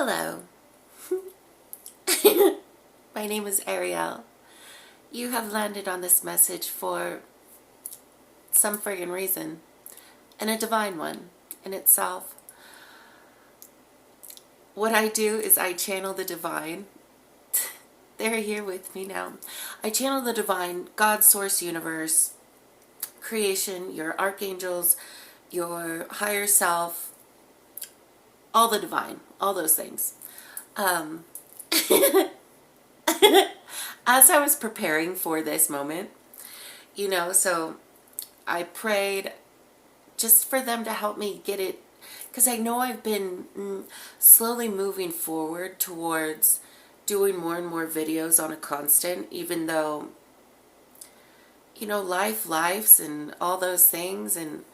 Hello, my name is Ariel. You have landed on this message for some friggin' reason, and a divine one in itself. What I do is I channel the divine. They're here with me now. I channel the divine, God, source, universe, creation, your archangels, your higher self, all the divine, all those things. Um, as I was preparing for this moment, so I prayed just for them to help me get it, because I know I've been slowly moving forward towards doing more and more videos on a constant, even though, lives and all those things, and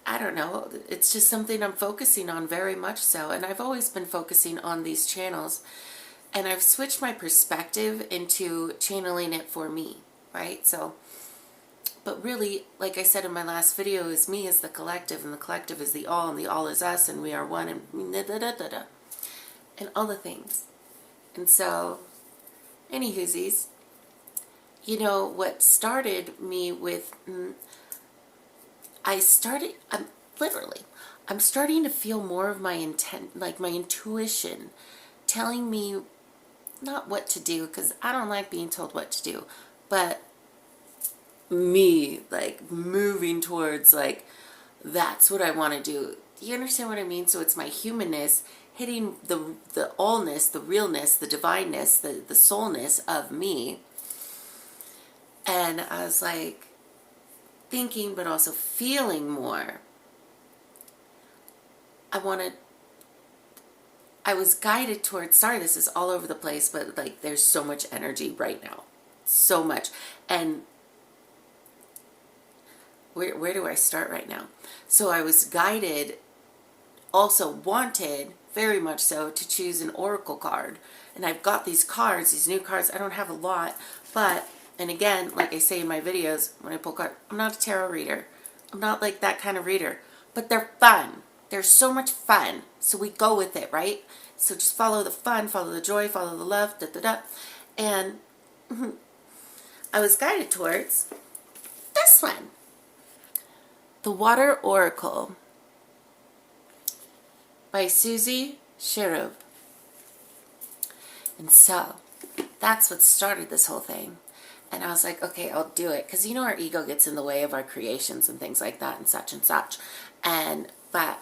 I don't know, it's just something I'm focusing on very much so, and I've always been focusing on these channels, and I've switched my perspective into channeling it for me, right? So, but really, like I said in my last video, is me is the collective, and the collective is the all, and the all is us, and we are one, and da da da da da, and all the things. And so, anywhoosies, what started me with, I'm starting to feel more of my intent, like my intuition, telling me not what to do, because I don't like being told what to do, but me like moving towards like that's what I want to do. Do you understand what I mean? So it's my humanness hitting the allness, the realness, the divineness, the soulness of me. And I was like thinking but also feeling more. I was guided towards, sorry this is all over the place, but like there's so much energy right now. So much. And where do I start right now? So I was guided, also wanted, very much so, to choose an oracle card. And I've got these cards, these new cards. I don't have a lot, but, and again, like I say in my videos, when I pull cards, I'm not a tarot reader. I'm not like that kind of reader. But they're fun. They're so much fun. So we go with it, right? So just follow the fun, follow the joy, follow the love, da da da. And I was guided towards this one. The Water Oracle by Susie Sherov. And so, that's what started this whole thing. And I was like, okay, I'll do it. Because our ego gets in the way of our creations and things like that and such and such. But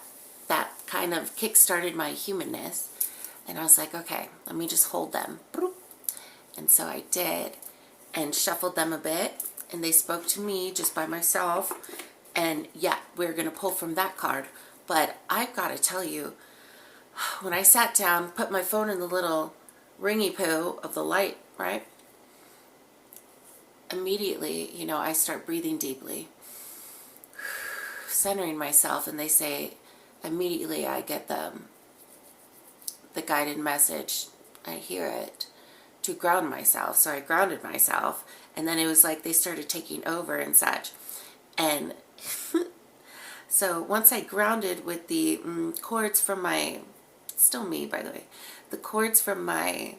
that kind of kick-started my humanness. And I was like, okay, let me just hold them. And so I did. And shuffled them a bit. And they spoke to me just by myself. And yeah, we're going to pull from that card. But I've got to tell you, when I sat down, put my phone in the little ringy poo of the light, right? Immediately, I start breathing deeply, centering myself, and they say, immediately I get the guided message. I hear it to ground myself. So I grounded myself, and then it was like they started taking over and such. And so once I grounded with the cords from my, still me by the way, the cords from my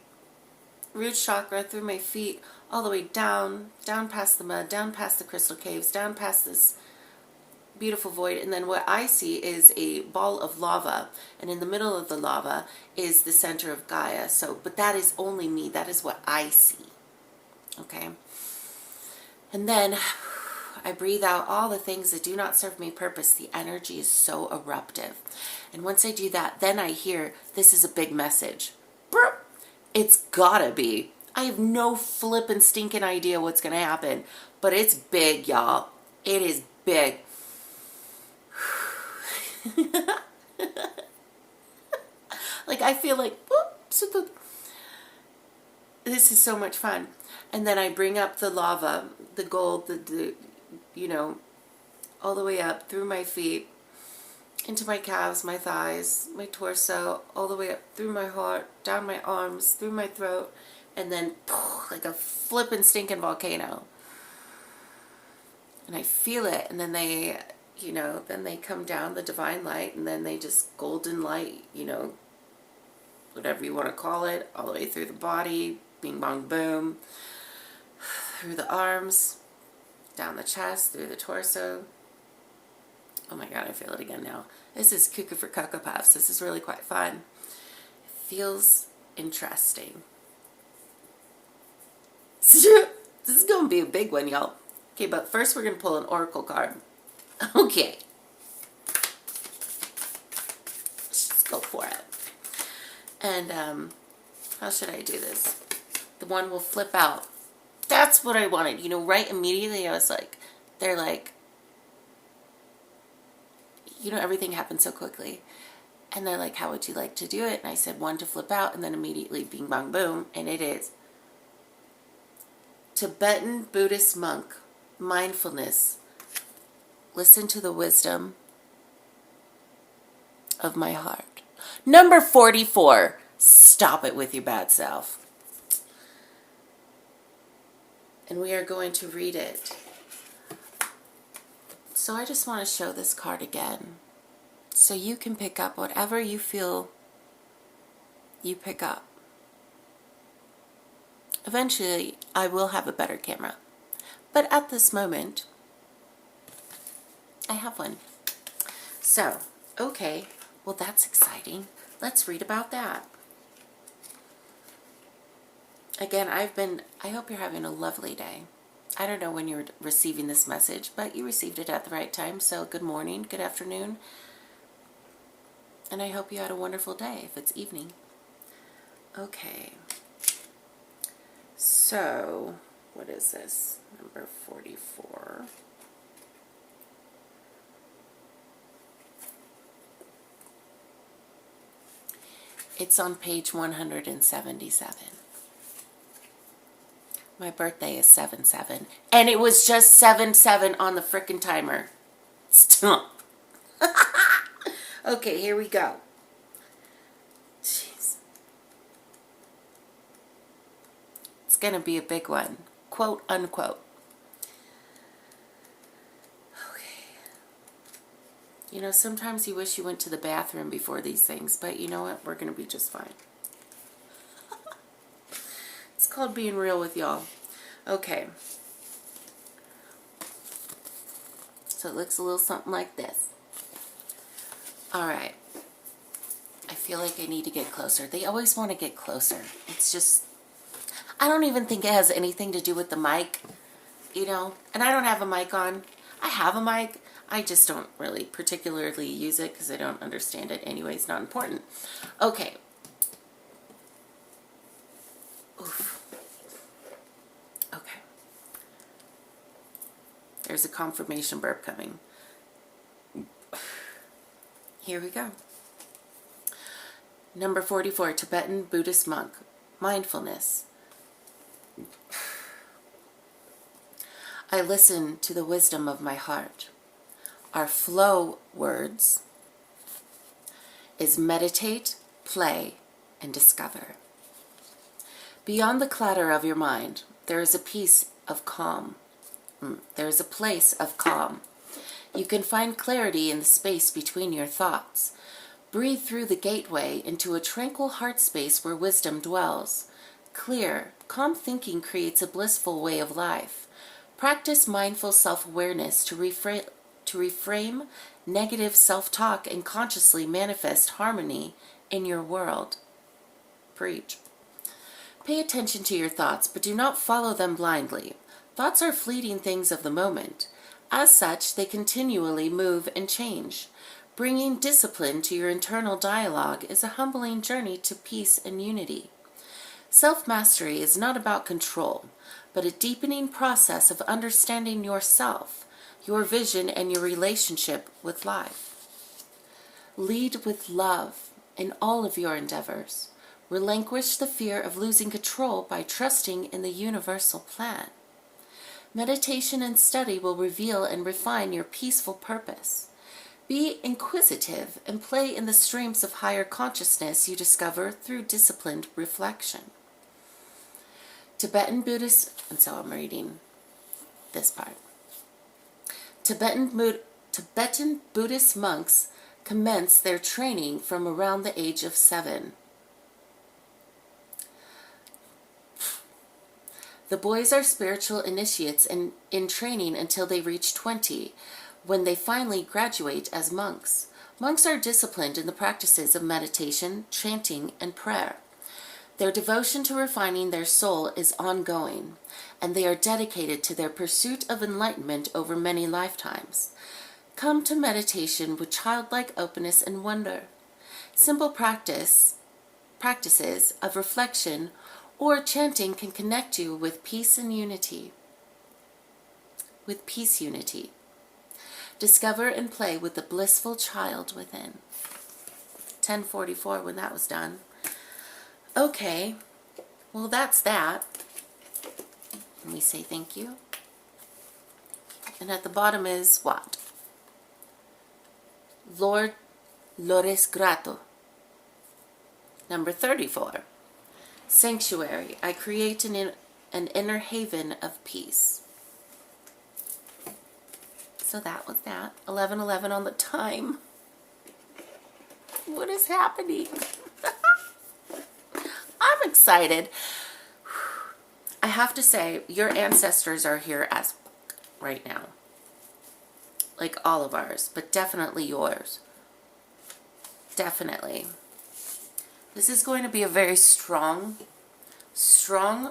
root chakra through my feet all the way down past the mud, down past the crystal caves, down past this beautiful void, and then what I see is a ball of lava, and in the middle of the lava is the center of Gaia. So, but that is only me. That is what I see. Okay? And then I breathe out all the things that do not serve me purpose. The energy is so eruptive. And once I do that, then I hear, this is a big message. It's gotta be. I have no flippin' stinking idea what's gonna happen, but it's big, y'all. It is big. Like, I feel like, whoop, this is so much fun. And then I bring up the lava, the gold, all the way up through my feet, into my calves, my thighs, my torso, all the way up through my heart, down my arms, through my throat, and then like a flippin' stinking volcano. And I feel it, and then they come down, the divine light, and then they just golden light, whatever you want to call it, all the way through the body, bing bong boom, through the arms, down the chest, through the torso. Oh my God, I feel it again now. This is Cuckoo for Cocoa Puffs. This is really quite fun. It feels interesting. This is going to be a big one, y'all. Okay, but first we're going to pull an oracle card. Okay. Let's just go for it. And how should I do this? The one will flip out. That's what I wanted. You know, right immediately I was like, they're like, you know, everything happened so quickly. And they're like, how would you like to do it? And I said, one to flip out, and then immediately bing bong boom. And it is Tibetan Buddhist monk, mindfulness. Listen to the wisdom of my heart. Number 44, stop it with your bad self. And we are going to read it. So I just want to show this card again, so you can pick up whatever you feel you pick up. Eventually, I will have a better camera. But at this moment, I have one. So, okay, well that's exciting. Let's read about that. Again, I hope you're having a lovely day. I don't know when you're receiving this message, but you received it at the right time. So good morning, good afternoon. And I hope you had a wonderful day if it's evening. Okay. So, what is this? Number 44. It's on page 177. My birthday is 7/7, and it was just 7/7 on the frickin' timer. Stop. Okay, here we go. Jeez. It's gonna be a big one. Quote, unquote. Okay. You know, sometimes you wish you went to the bathroom before these things, but you know what? We're gonna be just fine. It's called being real with y'all. Okay. So it looks a little something like this. All right. I feel like I need to get closer. They always want to get closer. It's just, I don't even think it has anything to do with the mic, you know, and I don't have a mic on. I have a mic. I just don't really particularly use it because I don't understand it anyway. It's not important. Okay. Oof. Okay. There's a confirmation burp coming. Here we go. Number 44, Tibetan Buddhist monk, mindfulness. I listen to the wisdom of my heart. Our flow words is meditate, play, and discover. Beyond the clatter of your mind, there is a peace of calm. There is a place of calm. You can find clarity in the space between your thoughts. Breathe through the gateway into a tranquil heart space where wisdom dwells. Clear, calm thinking creates a blissful way of life. Practice mindful self-awareness to reframe negative self-talk and consciously manifest harmony in your world. Preach. Pay attention to your thoughts, but do not follow them blindly. Thoughts are fleeting things of the moment. As such, they continually move and change. Bringing discipline to your internal dialogue is a humbling journey to peace and unity. Self-mastery is not about control, but a deepening process of understanding yourself, your vision, and your relationship with life. Lead with love in all of your endeavors. Relinquish the fear of losing control by trusting in the universal plan. Meditation and study will reveal and refine your peaceful purpose. Be inquisitive and play in the streams of higher consciousness you discover through disciplined reflection. Tibetan Buddhist, and so I'm reading this part. Tibetan Buddhist monks commence their training from around the age of 7. The boys are spiritual initiates in training until they reach 20, when they finally graduate as monks. Monks are disciplined in the practices of meditation, chanting, and prayer. Their devotion to refining their soul is ongoing, and they are dedicated to their pursuit of enlightenment over many lifetimes. Come to meditation with childlike openness and wonder. Simple practices of reflection or chanting can connect you with peace and unity. With peace unity. Discover and play with the blissful child within. 1044 when that was done. Okay, well that's that. And we say thank you. And at the bottom is what? Lord Lores Grato. Number 34. Sanctuary. I create an inner haven of peace. So that was that. 11:11 on the time. What is happening? I'm excited. I have to say, your ancestors are here as right now. Like all of ours, but definitely yours. Definitely. This is going to be a very strong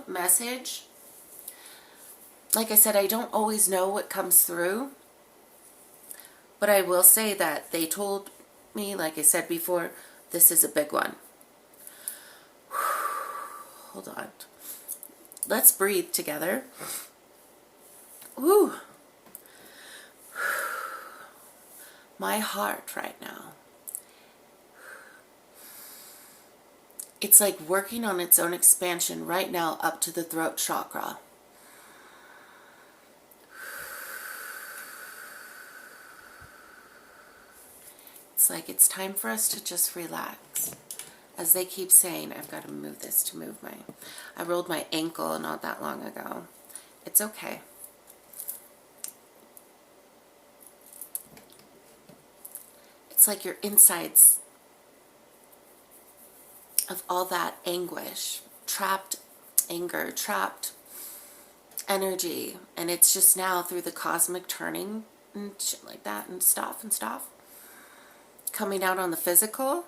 message. Like I said, I don't always know what comes through. But I will say that they told me, like I said before, this is a big one. Hold on. Let's breathe together. Woo. My heart right now. It's like working on its own expansion right now up to the throat chakra. It's like it's time for us to just relax. As they keep saying, I've got to move this to move my... I rolled my ankle not that long ago. It's okay. It's like your insides of all that anguish, trapped anger, trapped energy, and it's just now through the cosmic turning and shit like that and stuff coming out on the physical.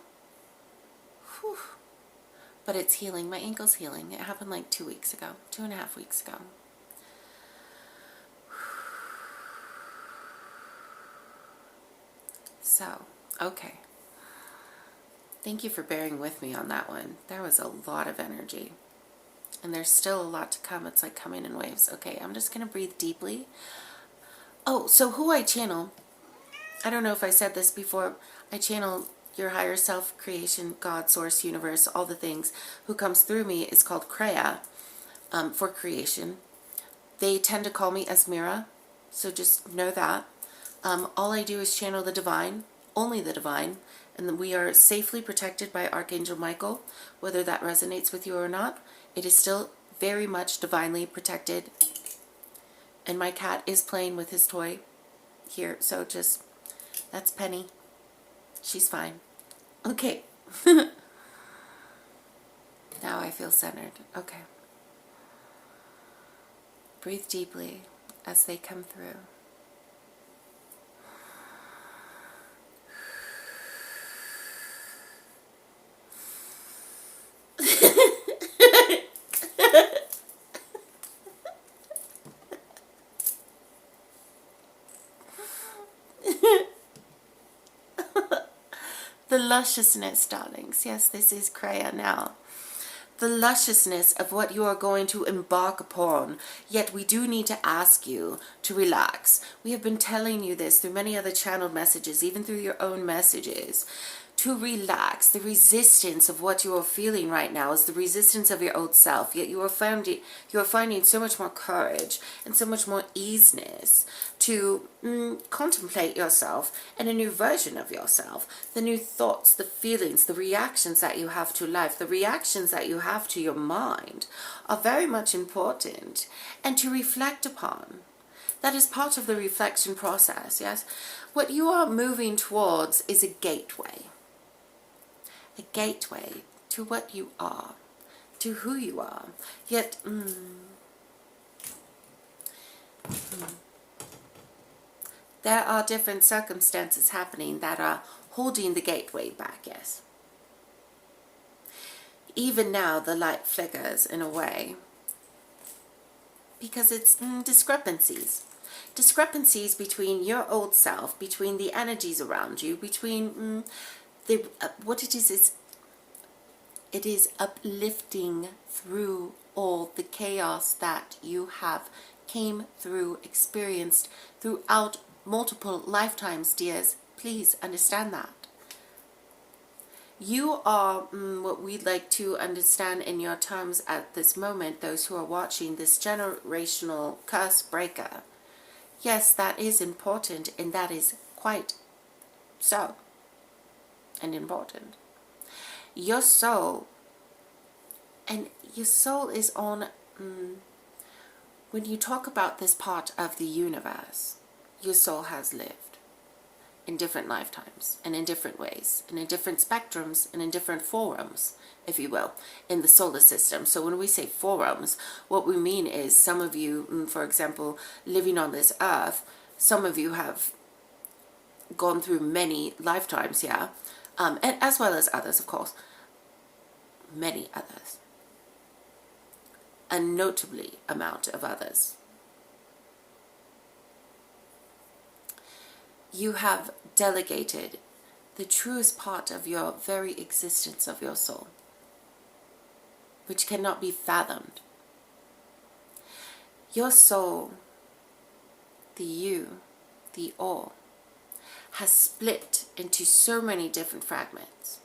Whew. But it's healing. My ankle's healing. It happened like 2 weeks ago, 2.5 weeks ago. So, okay. Thank you for bearing with me on that one. There was a lot of energy. And there's still a lot to come. It's like coming in waves. Okay, I'm just going to breathe deeply. Oh, so who I channel, I don't know if I said this before, I channel your higher self, creation, God, source, universe, all the things. Who comes through me is called Kreia for creation. They tend to call me Esmira, so just know that. All I do is channel the divine, only the divine, and we are safely protected by Archangel Michael. Whether that resonates with you or not, it is still very much divinely protected. And my cat is playing with his toy here, so just, that's Penny. She's fine. Okay. Now I feel centered. Okay. Breathe deeply as they come through. The lusciousness, darlings. Yes, this is Kreia now. The lusciousness of what you are going to embark upon. Yet we do need to ask you to relax. We have been telling you this through many other channeled messages, even through your own messages. To relax. The resistance of what you are feeling right now is the resistance of your old self. Yet you are finding so much more courage and so much more easiness to contemplate yourself and a new version of yourself. The new thoughts, the feelings, the reactions that you have to life, the reactions that you have to your mind are very much important and to reflect upon. That is part of the reflection process, yes? What you are moving towards is a gateway. A gateway to what you are, to who you are. Yet, There are different circumstances happening that are holding the gateway back, yes. Even now, the light flickers in a way because it's discrepancies. Discrepancies between your old self, between the energies around you, between what it is it is uplifting through all the chaos that you have came through, experienced throughout multiple lifetimes, dears. Please understand that. You are what we'd like to understand in your terms at this moment, those who are watching, this generational curse breaker. Yes, that is important, and that is quite so and important. Your soul, and your soul is on, when you talk about this part of the universe, your soul has lived in different lifetimes and in different ways and in different spectrums and in different forums, if you will, in the solar system. So when we say forums, what we mean is some of you, for example, living on this earth, some of you have gone through many lifetimes, yeah, and as well as others, of course, many others, a notably amount of others. You have delegated the truest part of your very existence of your soul, which cannot be fathomed. Your soul, the you, the all, has split into so many different fragments.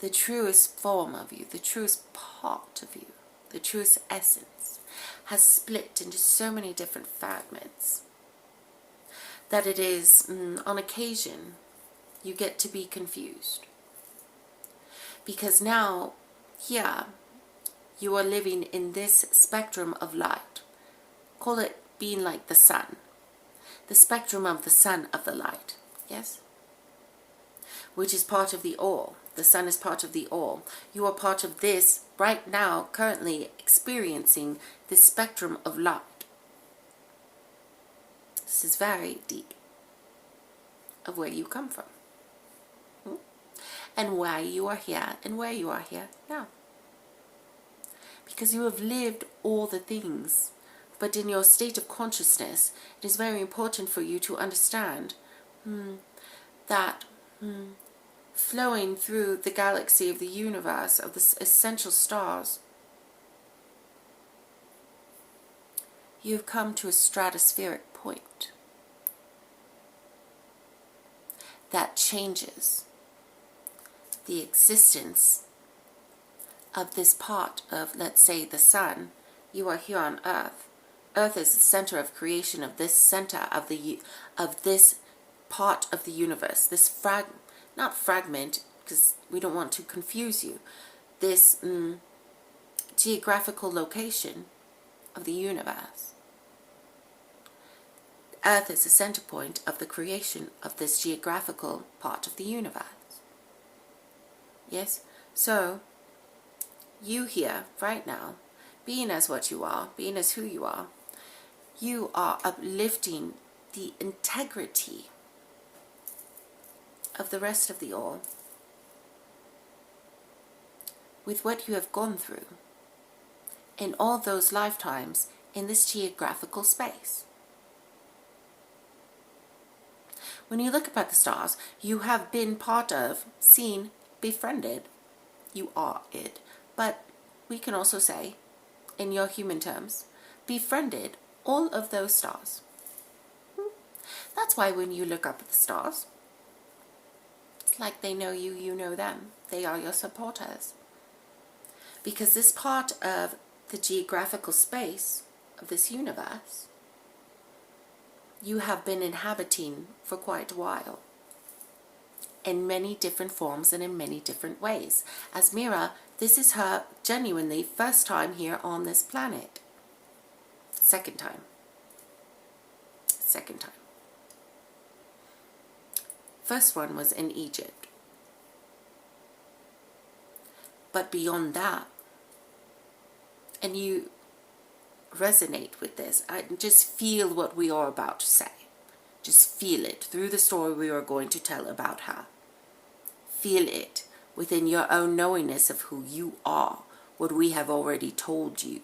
The truest form of you, the truest part of you, the truest essence, has split into so many different fragments that it is, on occasion, you get to be confused. Because now, here, you are living in this spectrum of light. Call it being like the sun. The spectrum of the sun of the light, yes? Which is part of the all. The sun is part of the all. You are part of this right now, currently experiencing this spectrum of light. This is very deep of where you come from. And why you are here and where you are here now. Because you have lived all the things. But in your state of consciousness, it is very important for you to understand that flowing through the galaxy of the universe, of the essential stars, you've come to a stratospheric point that changes the existence of this part of, let's say, the sun. You are here on Earth. Earth is the center of creation of this center of this part of the universe. This not fragment, because we don't want to confuse you. This geographical location of the universe. Earth is the center point of the creation of this geographical part of the universe. Yes? So, you here, right now, being as what you are, being as who you are uplifting the integrity of the rest of the all with what you have gone through in all those lifetimes in this geographical space. When you look up at the stars, you have been part of, seen, befriended. You are it. But we can also say, in your human terms, befriended all of those stars. That's why when you look up at the stars, it's like they know you, you know them. They are your supporters. Because this part of the geographical space of this universe, you have been inhabiting for quite a while. In many different forms and in many different ways. As Mira, this is her genuinely first time here on this planet. Second time. First one was in Egypt. But beyond that, and you resonate with this. Just feel what we are about to say. Just feel it through the story we are going to tell about her. Feel it within your own knowingness of who you are, what we have already told you.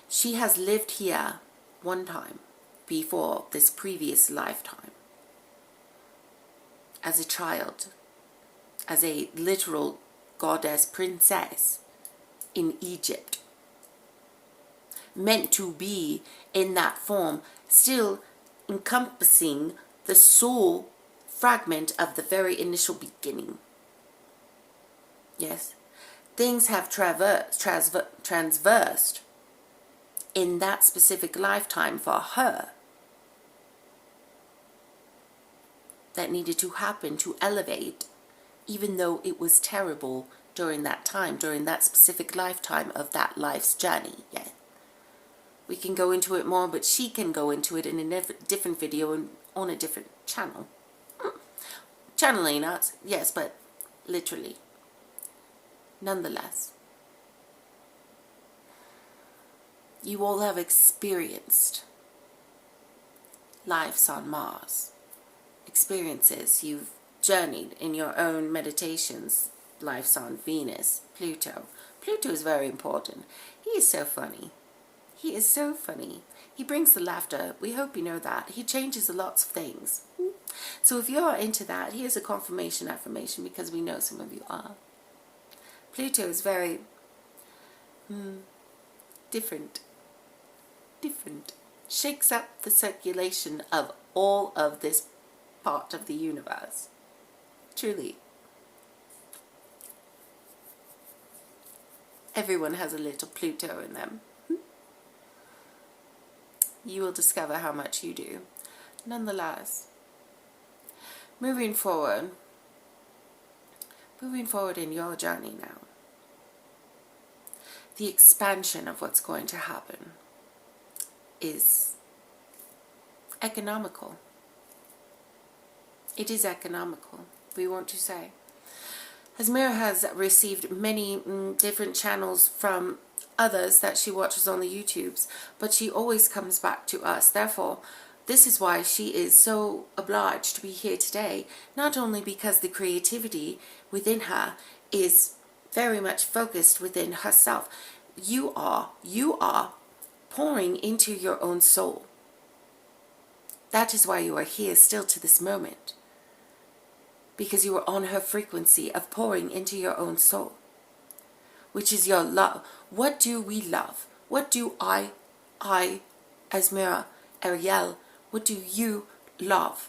She has lived here one time before this previous lifetime. As a child, as a literal goddess princess in Egypt. Meant to be in that form, still encompassing the soul fragment of the very initial beginning. Yes, things have transversed in that specific lifetime for her that needed to happen to elevate, even though it was terrible during that time, during that specific lifetime of that life's journey. Yeah, we can go into it more, but she can go into it in a different video and on a different channel. Channeling us, yes, but literally. Nonetheless, you all have experienced lives on Mars. Experiences you've journeyed in your own meditations. Lives on Venus, Pluto. Pluto is very important. He is so funny. He is so funny. He brings the laughter. We hope you know that. He changes lots of things. So if you're into that, here's a confirmation affirmation, because we know some of you are. Pluto is very different. Different. Shakes up the circulation of all of this part of the universe. Truly. Everyone has a little Pluto in them. You will discover how much you do. Nonetheless, moving forward in your journey now, the expansion of what's going to happen is economical. It is economical, we want to say. Asmira has received many different channels from others that she watches on the YouTubes, but she always comes back to us. Therefore, this is why she is so obliged to be here today, not only because the creativity within her is very much focused within herself. You are pouring into your own soul. That is why you are here still to this moment. Because you are on her frequency of pouring into your own soul, which is your love. What do we love? What do I, Asmira, Ariel, what do you love?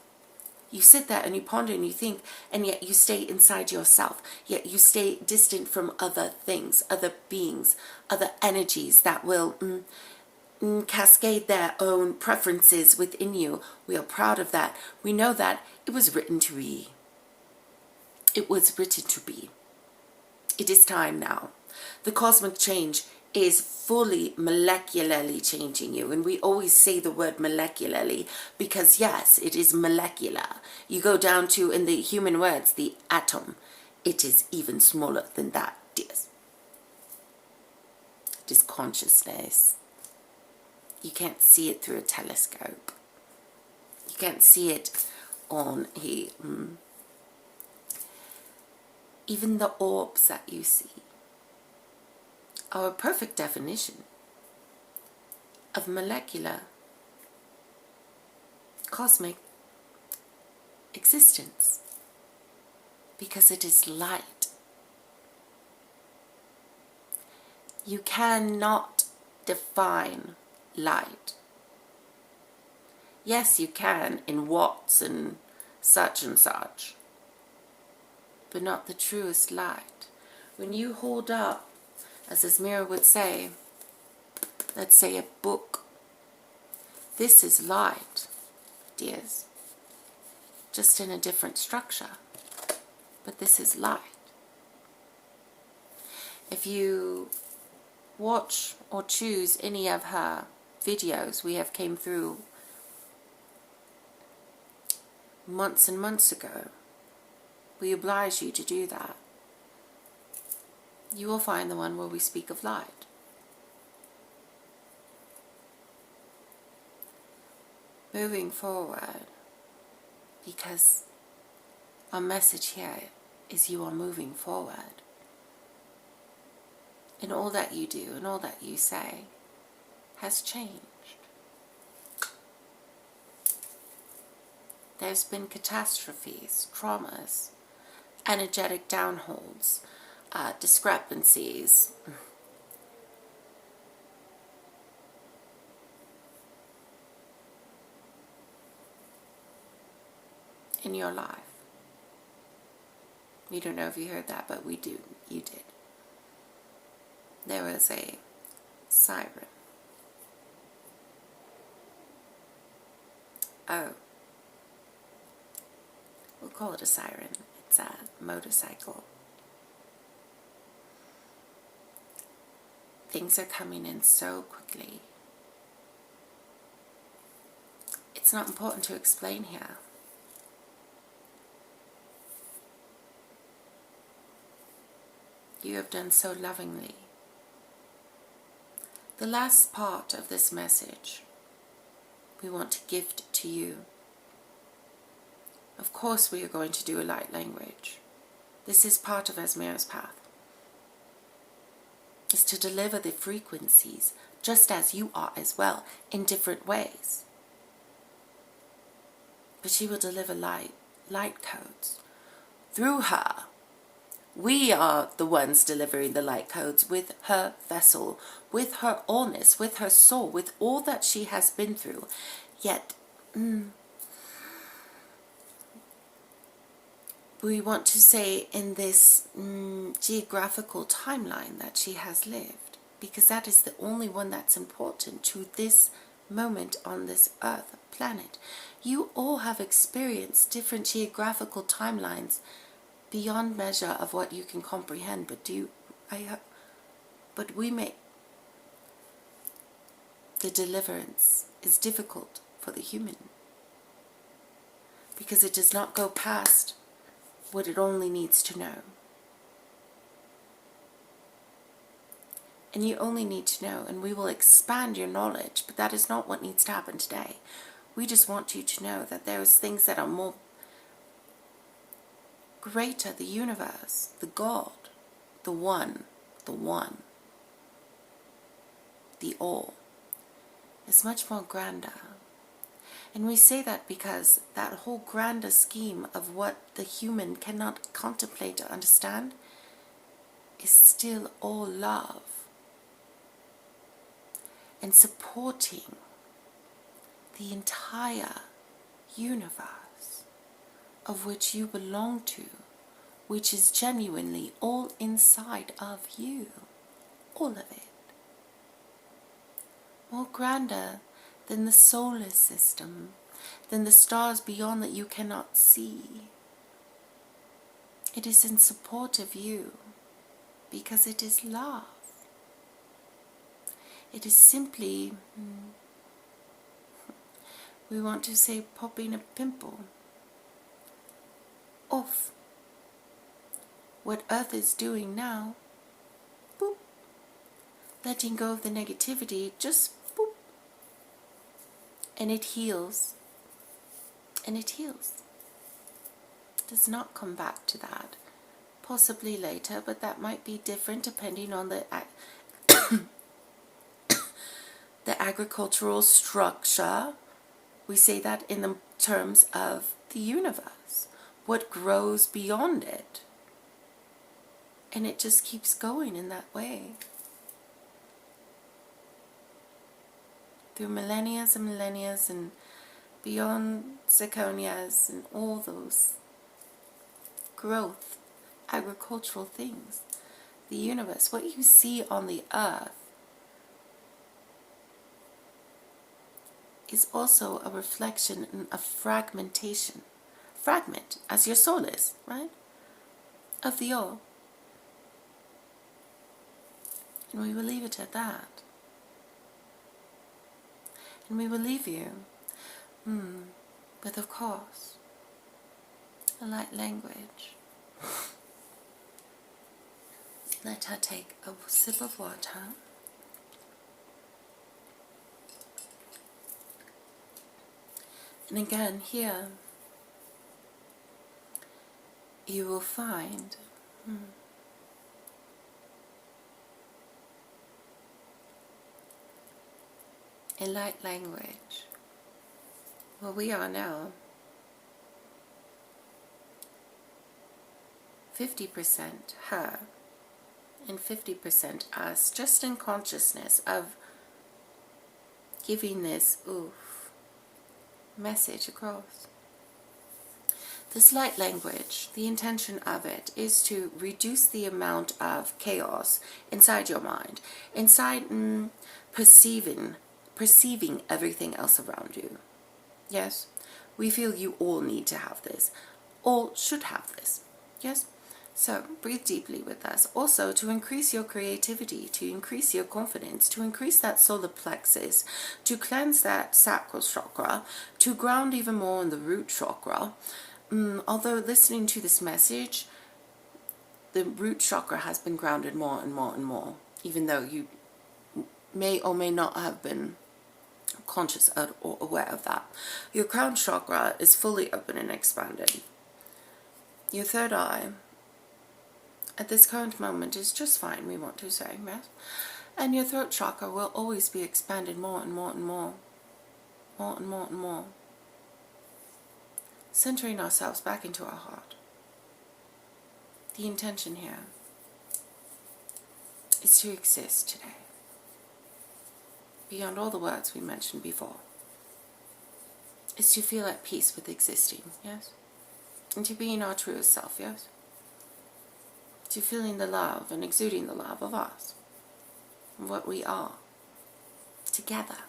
You sit there and you ponder and you think, and yet you stay inside yourself. Yet you stay distant from other things, other beings, other energies that will cascade their own preferences within you. We are proud of that. We know that it was written to be. It was written to be. It is time now. The cosmic change is fully molecularly changing you. And we always say the word molecularly because, yes, it is molecular. You go down to, in the human words, the atom. It is even smaller than that, dears. It is consciousness. You can't see it through a telescope. You can't see it on a... Even the orbs that you see are a perfect definition of molecular cosmic existence, because it is light. You cannot define light. Yes, you can in watts and such, but not the truest light. When you hold up, as Asmira would say, let's say a book, this is light, dears, just in a different structure, but this is light. If you watch or choose any of her videos, we have came through months and months ago, we oblige you to do that. You will find the one where we speak of light. moving forward, because our message here is you are moving forward in all that you do and all that you say has changed. There's been catastrophes, traumas, energetic downholds, discrepancies. In your life. We don't know if you heard that, but we do. You did. There was a siren. Oh. We'll call it a siren. It's a motorcycle. Things are coming in so quickly. It's not important to explain here. You have done so lovingly. The last part of this message we want to gift to you. Of course we are going to do a light language. This is part of Esmera's path. Is to deliver the frequencies just as you are as well, in different ways. But she will deliver light codes through her. We are the ones delivering the light codes with her vessel, with her allness, with her soul, with all that she has been through. Yet, we want to say in this geographical timeline that she has lived, because that is the only one that's important to this moment on this earth planet. You all have experienced different geographical timelines beyond measure of what you can comprehend, but we may. The deliverance is difficult for the human because it does not go past what it only needs to know. And you only need to know, and we will expand your knowledge, but that is not what needs to happen today. We just want you to know that there's things that are more greater, the universe, the God, the one, the all, is much more grander. And we say that because that whole grander scheme of what the human cannot contemplate or understand is still all love and supporting the entire universe of which you belong to, which is genuinely all inside of you, all of it. More grander than the solar system, than the stars beyond that you cannot see. It is in support of you because it is love. It is simply, we want to say, popping a pimple off what Earth is doing now. Boop. Letting go of the negativity, just boop. And it heals. And it heals. It does not come back to that. Possibly later, but that might be different depending on the the agricultural structure. We say that in the terms of the universe. What grows beyond it. And it just keeps going in that way. Through millennia and millennia and beyond zirconias and all those growth, agricultural things. The universe, what you see on the earth, is also a reflection and a fragmentation. Fragment, as your soul is, right? Of the all. And we will leave it at that. And we will leave you with, of course, a light language. Let her take a sip of water. And again, here, you will find a light language. Well, we are now 50% her and 50% us, just in consciousness of giving this message across. This light language, the intention of it is to reduce the amount of chaos inside your mind, inside perceiving everything else around you. Yes, we feel you all need to have this, all should have this. Yes, so breathe deeply with us. Also, to increase your creativity, to increase your confidence, to increase that solar plexus, to cleanse that sacral chakra, to ground even more in the root chakra. Although listening to this message, the root chakra has been grounded more and more and more, even though you may or may not have been conscious or aware of that. Your crown chakra is fully open and expanded. Your third eye, at this current moment, is just fine, we want to say, yes? And your throat chakra will always be expanded more and more and more. More and more and more. Centering ourselves back into our heart. The intention here is to exist today, beyond all the words we mentioned before. Is to feel at peace with existing, yes? And to being our truest self, yes? To feeling the love and exuding the love of us, and what we are, together.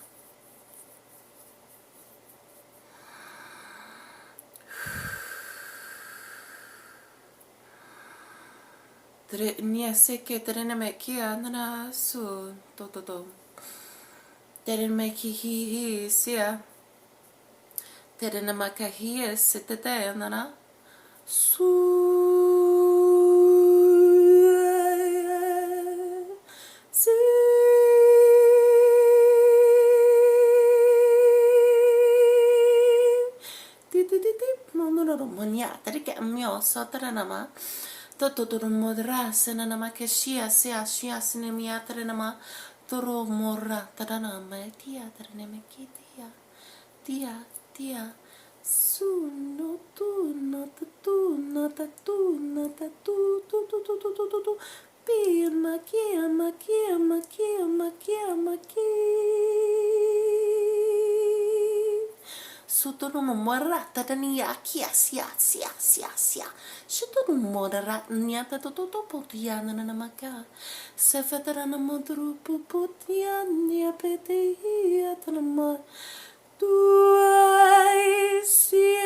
Dia su no tu no tu no tu no tu pirma chiama Sutono morata tania sia Sutono morata niata toto potiana na maka Sefetarana modru pupotiania petia tanama Tuai si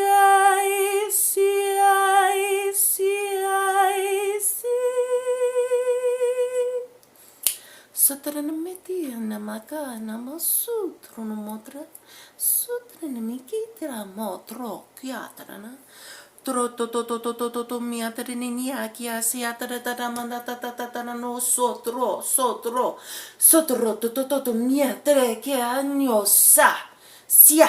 Satarana metia namaka nama sutro no motra sutra namikitra motro kiatarana Tro miatrinia kia siatara taramanda tatatana no sotro miatre kia anyo sia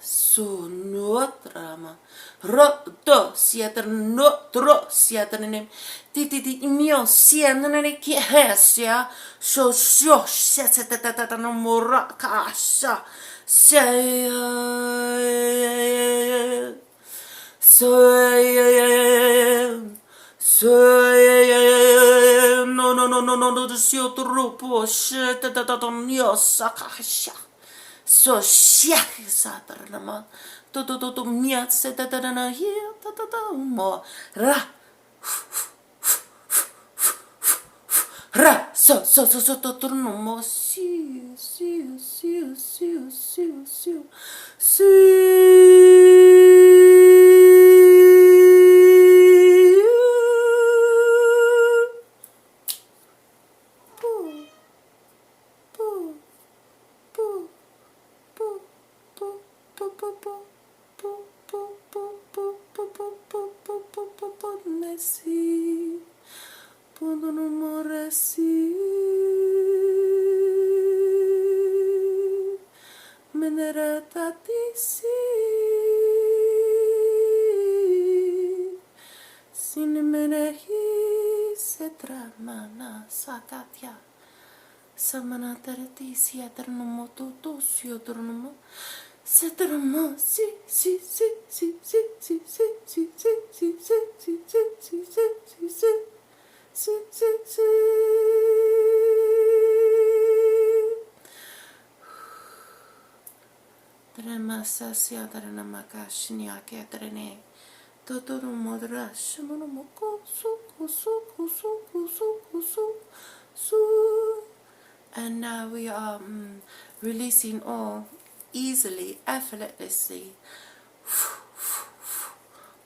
su nuotrama roto siatra notro siatra nem titi mio sia non è che sia so tata no mora casa sei no si troppo tata mio sakasha so satarama to miat setatana here mo ra so torno mo si Pondo no morasi Sinemeneratati Sinemenehi Setramana Satatya Samanatarati Siaternomoto Siotornomo Setrama si si si si si si si si si si si si si si si si si Dremasasya Dranamaka Shinyakya Drene Totoro Modra Shimonomoko Suku Suku Suku Suku Su. And now we are releasing all easily, effortlessly,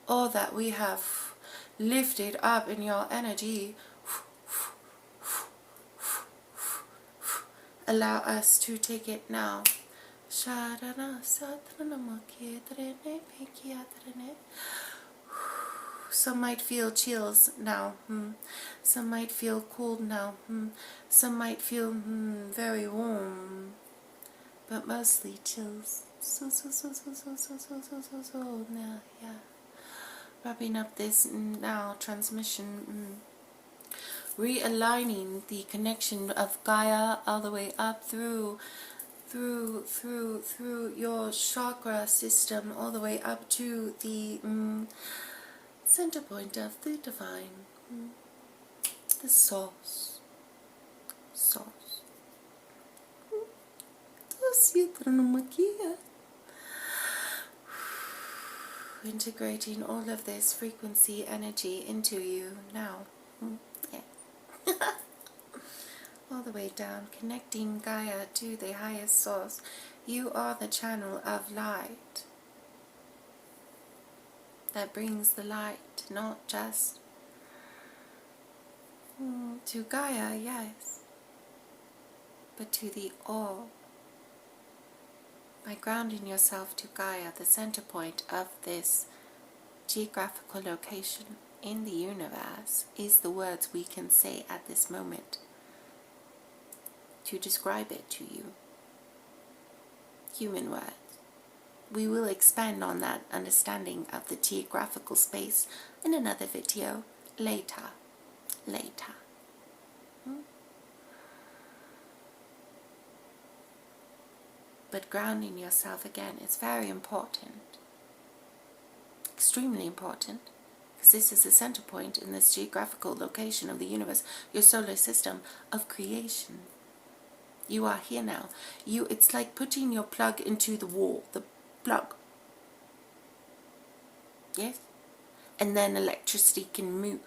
all that we have lifted up in your energy. Allow us to take it now. Some might feel chills now. Some might feel cold now. Some might feel very warm. But mostly chills. So now, yeah. Wrapping up this now transmission. Realigning the connection of Gaia all the way up through your chakra system, all the way up to the center point of the divine, the source. Integrating all of this frequency energy into you now. Yeah. All the way down, connecting Gaia to the highest source. You are the channel of light that brings the light, not just to Gaia, yes, but to the all. By grounding yourself to Gaia, the center point of this geographical location in the universe, is the words we can say at this moment to describe it to you. Human words. We will expand on that understanding of the geographical space in another video later. But grounding yourself again is very important. Extremely important. Because this is the center point in this geographical location of the universe, your solar system of creation. You are here now. It's like putting your plug into the wall. The plug. Yes? And then electricity can move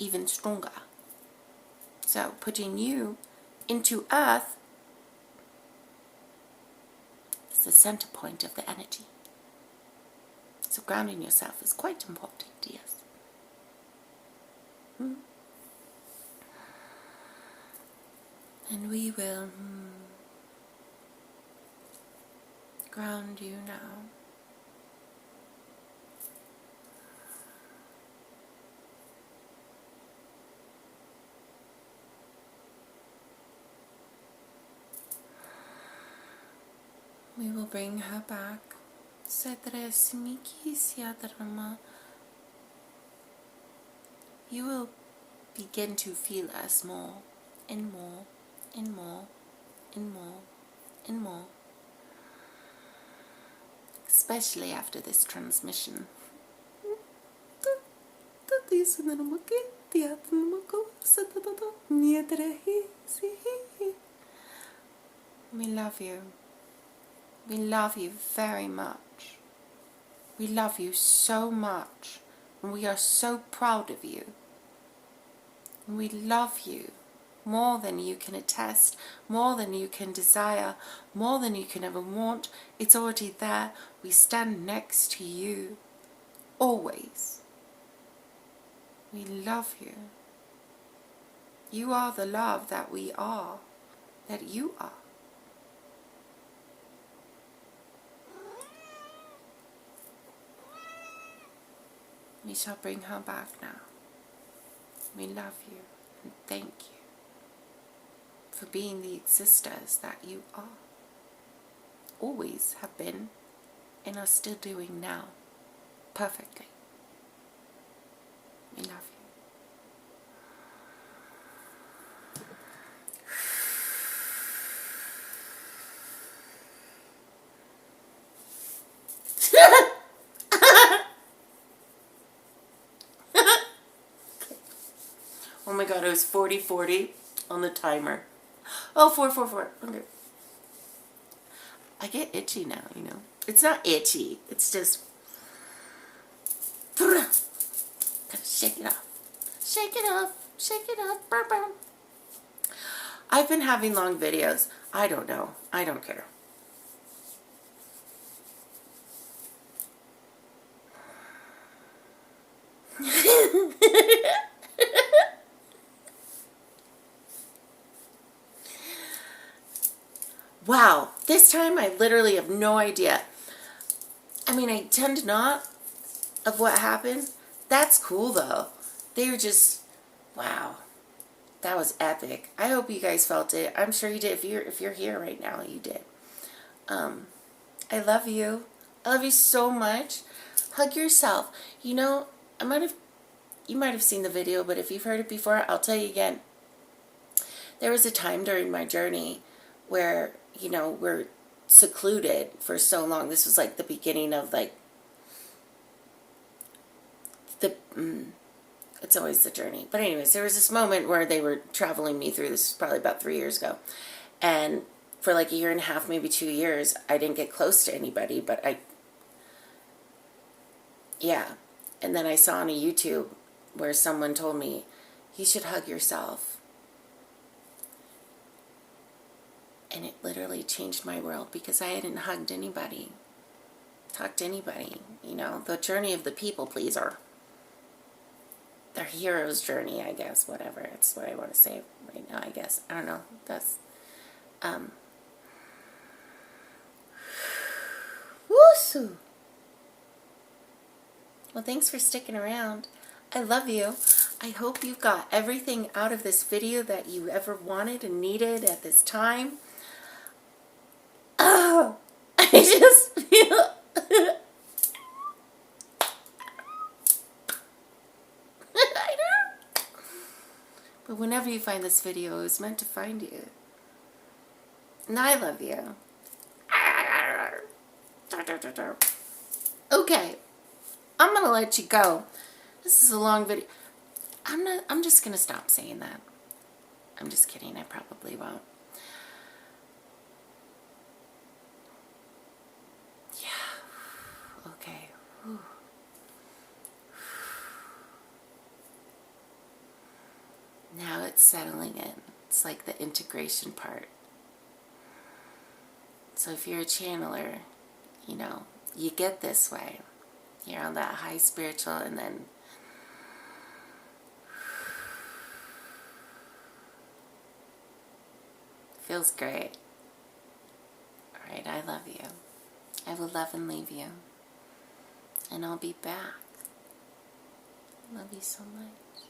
even stronger. So putting you into Earth is the center point of the energy. So grounding yourself is quite important, yes. And we will ground you now. We will bring her back. You will begin to feel us more and more and more and more and more. Especially after this transmission. We love you. We love you very much. We love you so much. And we are so proud of you. And we love you more than you can attest, more than you can desire, more than you can ever want. It's already there. We stand next to you. Always. We love you. You are the love that we are, that you are. We shall bring her back now. We love you and thank you for being the existers that you are. always have been and are still doing now perfectly. I love you. Oh my god, it was 40-40 on the timer. Oh, 4-4-4. Okay. I get itchy now, you know. It's not itchy. It's just... Gotta shake it off. Shake it up. Shake it up. Burr, burr. I've been having long videos. I don't know. I don't care. Wow, this time I literally have no idea. I mean, I tend not of what happened. That's cool though. They were just, wow, that was epic. I hope you guys felt it. I'm sure you did. If you're here right now, you did. I love you. I love you so much. Hug yourself. You know, you might have seen the video, but if you've heard it before, I'll tell you again. There was a time during my journey where, you know, we're secluded for so long. This was like the beginning of like it's always the journey. But anyways, there was this moment where they were traveling me through, this was probably about 3 years ago. And for like 1.5 years, maybe 2 years, I didn't get close to anybody, but yeah. And then I saw on a YouTube where someone told me, you should hug yourself. And it literally changed my world because I hadn't hugged anybody, talked to anybody, you know, the journey of the people pleaser. Their hero's journey, I guess, whatever. It's what I want to say right now, I guess. I don't know. That's, woo-hoo. Well, thanks for sticking around. I love you. I hope you got everything out of this video that you ever wanted and needed at this time. Oh, I just feel... I know. But whenever you find this video, it was meant to find you. And I love you. Okay. I'm going to let you go. This is a long video. I'm just going to stop saying that. I'm just kidding. I probably won't. Yeah. Okay. Whew. Now it's settling in. It's like the integration part. So if you're a channeler, you know, you get this way. You're on that high spiritual, and then feels great. Alright, I love you. I will love and leave you. And I'll be back. Love you so much.